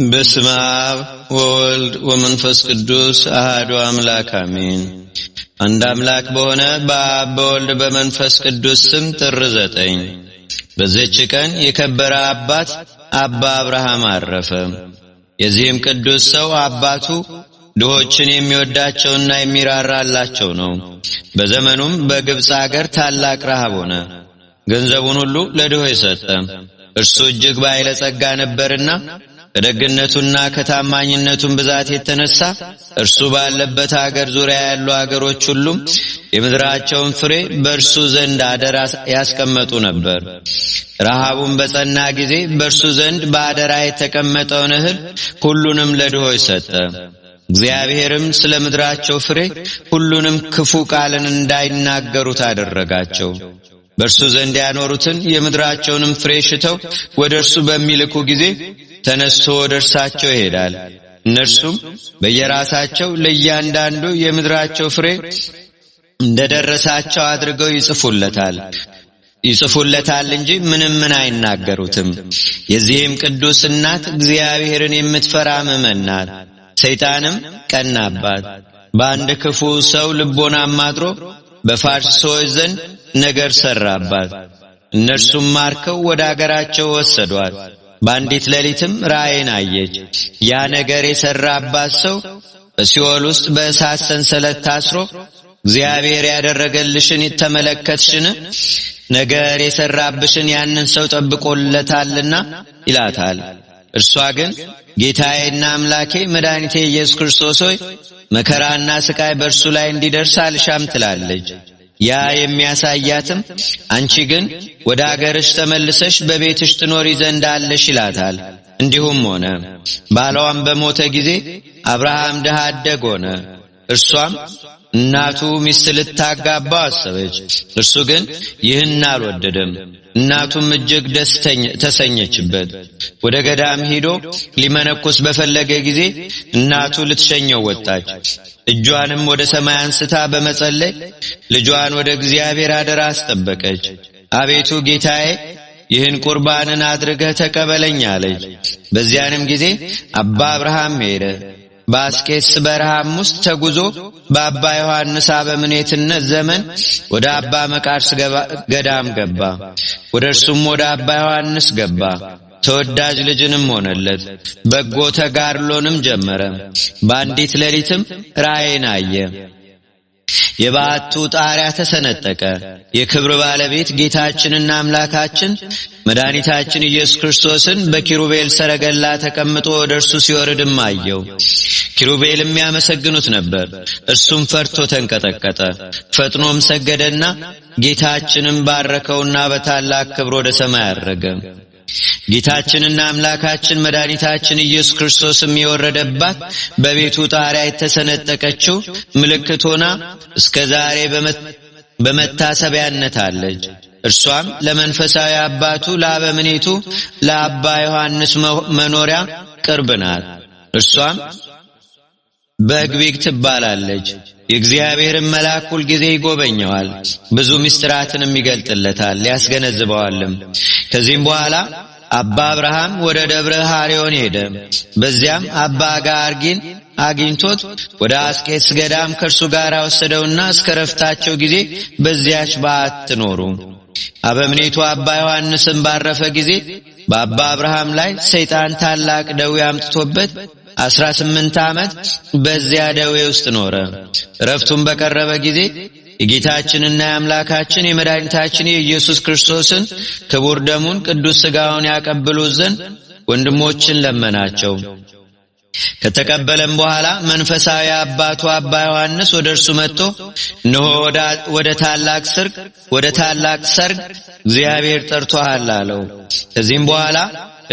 በስመ አብ ወወልድ ወመንፈስ ቅዱስ አሐዱ አምላክ አሜን። አንድ አምላክ በሆነ በአብ በወልድ በመንፈስ ቅዱስ ስም ጥር 9 በዚህች ቀን የከበረ አባት አባ አብርሃም አረፈ። የዚህም ቅዱስ ሰው አባቱ ድሆችን የሚወዳቸውና የሚራራላቸው ነው። በዘመኑም በግብጽ አገር ታላቅ ረሃብ ሆነ። ገንዘቡን ሁሉ ለድሆች ሰጠ። እርሱ እጅግ ባለጸጋ ነበርና ከደግነቱና ከታማኝነቱም ብዛት የተነሳ እርሱ ባለበት አገር ዙሪያ ያሉ አገሮች ሁሉም የምድራቸውን ፍሬ በእርሱ ዘንድ አደራ ያስቀመጡ ነበር። ረሃቡን በጸና ጊዜ በእርሱ ዘንድ በአደራ የተቀመጠውን እህል ሁሉንም ለድሆች ሰጠ። እግዚአብሔርም ስለ ምድራቸው ፍሬ ሁሉንም ክፉ ቃልን እንዳይናገሩት አደረጋቸው። በእርሱ ዘንድ ያኖሩትን የምድራቸውንም ፍሬ ሽተው ወደ እርሱ በሚልኩ ጊዜ ተነስቶ ወደ እርሳቸው ይሄዳል። እነርሱም በየራሳቸው ለእያንዳንዱ የምድራቸው ፍሬ እንደደረሳቸው አድርገው ይጽፉለታል እንጂ ምንም አይናገሩትም። የዚህም ቅዱስ እናት እግዚአብሔርን የምትፈራ ምእመን ናት። ሰይጣንም ቀናባት። በአንድ ክፉ ሰው ልቦናም አድሮ በፋርስ ሰዎች ዘንድ ነገር ሰራባት። እነርሱም ማርከው ወደ አገራቸው ወሰዷት። በአንዲት ሌሊትም ራእይን አየች። ያ ነገር የሰራባት ሰው በሲኦል ውስጥ በእሳት ሰንሰለት ታስሮ እግዚአብሔር ያደረገልሽን ተመለከትሽን? ነገር የሰራብሽን ያንን ሰው ጠብቆለታልና ይላታል። እርሷ ግን ጌታዬና አምላኬ መድኃኒቴ ኢየሱስ ክርስቶስ ሆይ መከራና ስቃይ በእርሱ ላይ እንዲደርስ አልሻም ትላለች። ያ የሚያሳያትም አንቺ ግን ወደ አገርሽ ተመልሰሽ በቤትሽ ትኖሪ ዘንድ አለሽ ይላታል። እንዲሁም ሆነ። ባሏም በሞተ ጊዜ አብርሃም ድሃ አደግ ሆነ። እርሷም እናቱ ሚስት ልታጋባው አሰበች። እርሱ ግን ይህን አልወደደም። እናቱም እጅግ ተሰኘችበት። ወደ ገዳም ሄዶ ሊመነኮስ በፈለገ ጊዜ እናቱ ልትሸኘው ወጣች። እጇንም ወደ ሰማይ አንስታ በመጸለይ ልጇን ወደ እግዚአብሔር አደራ አስጠበቀች። አቤቱ ጌታዬ ይህን ቁርባንን አድርገህ ተቀበለኝ አለች። በዚያንም ጊዜ አባ አብርሃም ሄደ። በአስቄጥስ በረሃም ውስጥ ተጉዞ በአባ ዮሐንስ አበምኔትነት ዘመን ወደ አባ መቃርስ ገዳም ገባ። ወደ እርሱም ወደ አባ ዮሐንስ ገባ። ተወዳጅ ልጅንም ሆነለት። በጎ ተጋድሎንም ጀመረ። በአንዲት ሌሊትም ራእይን አየ። የበዓቱ ጣሪያ ተሰነጠቀ። የክብር ባለቤት ጌታችንና አምላካችን መድኃኒታችን ኢየሱስ ክርስቶስን በኪሩቤል ሰረገላ ተቀምጦ ወደ እርሱ ሲወርድም አየው። ኪሩቤልም ያመሰግኑት ነበር። እርሱም ፈርቶ ተንቀጠቀጠ። ፈጥኖም ሰገደና ጌታችንን ባረከውና በታላቅ ክብር ወደ ሰማይ አረገ። ጌታችንና አምላካችን መድኃኒታችን ኢየሱስ ክርስቶስም የወረደባት በቤቱ ጣሪያ የተሰነጠቀችው ምልክት ሆና እስከ ዛሬ በመታሰቢያነት አለች። እርሷም ለመንፈሳዊ አባቱ ለአበምኔቱ ለአባ ዮሐንስ መኖሪያ ቅርብ ናት። እርሷም በግቢግ ትባላለች። የእግዚአብሔርን መልአክ ሁል ጊዜ ይጎበኘዋል፣ ብዙ ምስጢራትንም ይገልጥለታል፣ ያስገነዝበዋልም። ከዚህም በኋላ አባ አብርሃም ወደ ደብረ ሐርዮን ሄደ። በዚያም አባ ጋርጊን አግኝቶት ወደ አስቄጥስ ገዳም ከእርሱ ጋር ወሰደውና እስከ ረፍታቸው ጊዜ በዚያች በዓት ኖሩ። አበምኔቱ አባ ዮሐንስም ባረፈ ጊዜ በአባ አብርሃም ላይ ሰይጣን ታላቅ ደዌ አምጥቶበት 18 ዓመት በዚያ ደዌ ውስጥ ኖረ። ረፍቱም በቀረበ ጊዜ የጌታችንና የአምላካችን የመድኃኒታችን የኢየሱስ ክርስቶስን ክቡር ደሙን ቅዱስ ሥጋውን ያቀብሉት ዘንድ ወንድሞችን ለመናቸው። ከተቀበለም በኋላ መንፈሳዊ አባቱ አባ ዮሐንስ ወደ እርሱ መጥቶ እነሆ ወደ ታላቅ ሰርግ እግዚአብሔር ጠርቶሃል አለው። ከዚህም በኋላ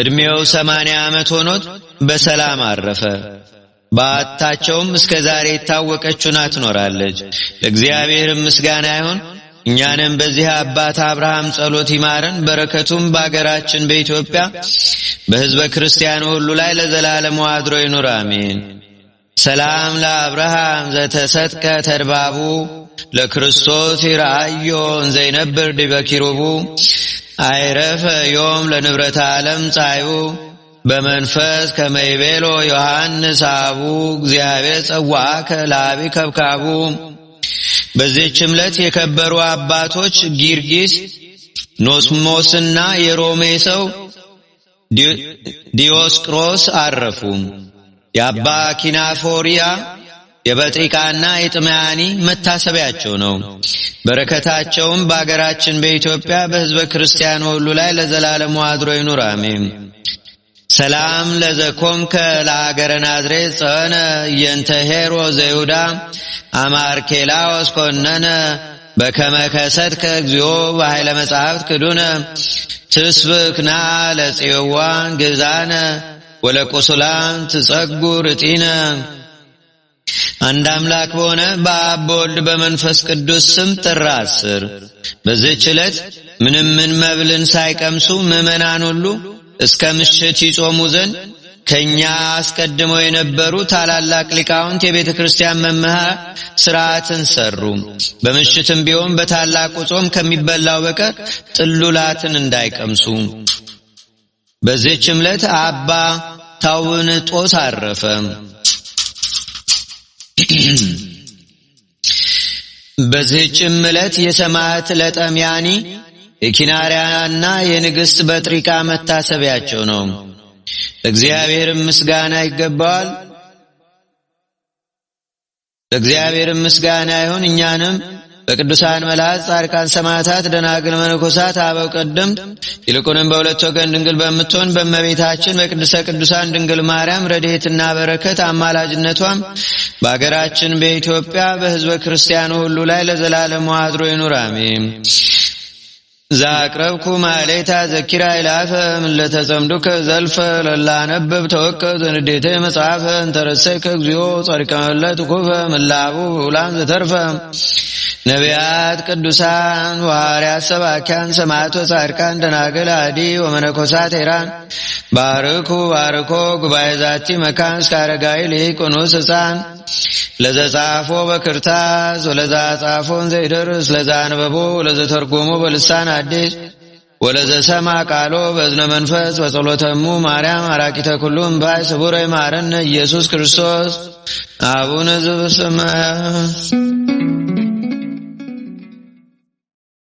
ዕድሜው 80 ዓመት ሆኖት በሰላም አረፈ። በዓታቸውም እስከ ዛሬ የታወቀችና ትኖራለች። ለእግዚአብሔር ምስጋና ይሁን። እኛንም በዚህ አባት አብርሃም ጸሎት ይማረን። በረከቱም በአገራችን በኢትዮጵያ በሕዝበ ክርስቲያኑ ሁሉ ላይ ለዘላለሙ አድሮ ይኑር አሜን። ሰላም ለአብርሃም ዘተሰጥቀ ተድባቡ ለክርስቶስ ይራእዮ እንዘይነብር ዲበ ኪሩቡ አይረፈ ዮም ለንብረተ ዓለም ጻይቡ በመንፈስ ከመይቤሎ ዮሐንስ አቡ እግዚአብሔር ጸዋከ ላቢ ከብካቡ። በዚህችም ዕለት የከበሩ አባቶች ጊርጊስ ኖስሞስና የሮሜ ሰው ዲዮስቅሮስ አረፉ። የአባ ኪናፎሪያ የበጥሪቃና የጥማያኒ መታሰቢያቸው ነው። በረከታቸውም በአገራችን በኢትዮጵያ በሕዝበ ክርስቲያን ሁሉ ላይ ለዘላለሙ አድሮ ይኑር አሜን። ሰላም ለዘኮምከ ለአገረ ናዝሬት ጸነ የንተሄሮ ዘይሁዳ አማርኬላ ወስኮነነ በከመ ከሰትከ እግዚኦ በኃይለ መጻሕፍት ክዱነ ትስብክና ለጽዮዋን ግዛነ ወለቁስላን ትጸጉር እጢነ። አንድ አምላክ በሆነ በአብ በወልድ በመንፈስ ቅዱስ ስም ጥር 10 በዚህች ዕለት ምንም መብልን ሳይቀምሱ ምዕመናን ሁሉ እስከ ምሽት ይጾሙ ዘንድ ከኛ አስቀድመው የነበሩ ታላላቅ ሊቃውንት የቤተ ክርስቲያን መምህራን ሥርዓትን ሰሩ። በምሽትም ቢሆን በታላቁ ጾም ከሚበላው በቀር ጥሉላትን እንዳይቀምሱ። በዚህችም ዕለት አባ ታውንጦስ አረፈ። በዚህችም ዕለት የሰማዕት ለጠምያኒ የኪናርያና የንግሥት በጥሪቃ መታሰቢያቸው ነው። ለእግዚአብሔርም ምስጋና ይገባዋል። ለእግዚአብሔርም ምስጋና ይሁን። እኛንም በቅዱሳን መላእክት፣ ጻድቃን፣ ሰማዕታት፣ ደናግል፣ መነኮሳት፣ አበው ቀደምት ይልቁንም በሁለት ወገን ድንግል በምትሆን በእመቤታችን በቅድስተ ቅዱሳን ድንግል ማርያም ረድኤትና በረከት አማላጅነቷም በአገራችን በኢትዮጵያ በሕዝበ ክርስቲያኑ ሁሉ ላይ ለዘላለሙ አድሮ ይኑር አሜን። ዛቅረብኩ ማሌታ ዘኪራ ይላፈ ምለተጸምዱከ ዘልፈ ለላነብብ ተወከ ዘንዴተ መጽሐፈ እንተረሰይከ እግዚኦ ጸሪቀ መለት ኩፈ ምላቡ ብውላን ዘተርፈ ነቢያት ቅዱሳን ወሐዋርያት ሰባኪያን ሰማዕቶ ጻድቃን ደናግል አዲ ወመነኮሳት ሄራን ባርኩ ባርኮ ጉባኤ ዛቲ መካን እስከ አረጋዊ ሊቅ ኑስ ሕፃን ለዘጻፎ በክርታስ ወለዛ ጻፎን ዘይደርስ ለዛ አንበቦ ለዘተርጎሞ በልሳን አዲስ ወለዘሰማ ቃሎ በእዝነ መንፈስ በጸሎተሙ ማርያም አራቂተ ኩሉ እምባይ ስቡረ ይማረነ ኢየሱስ ክርስቶስ አቡነ ዘበሰማያት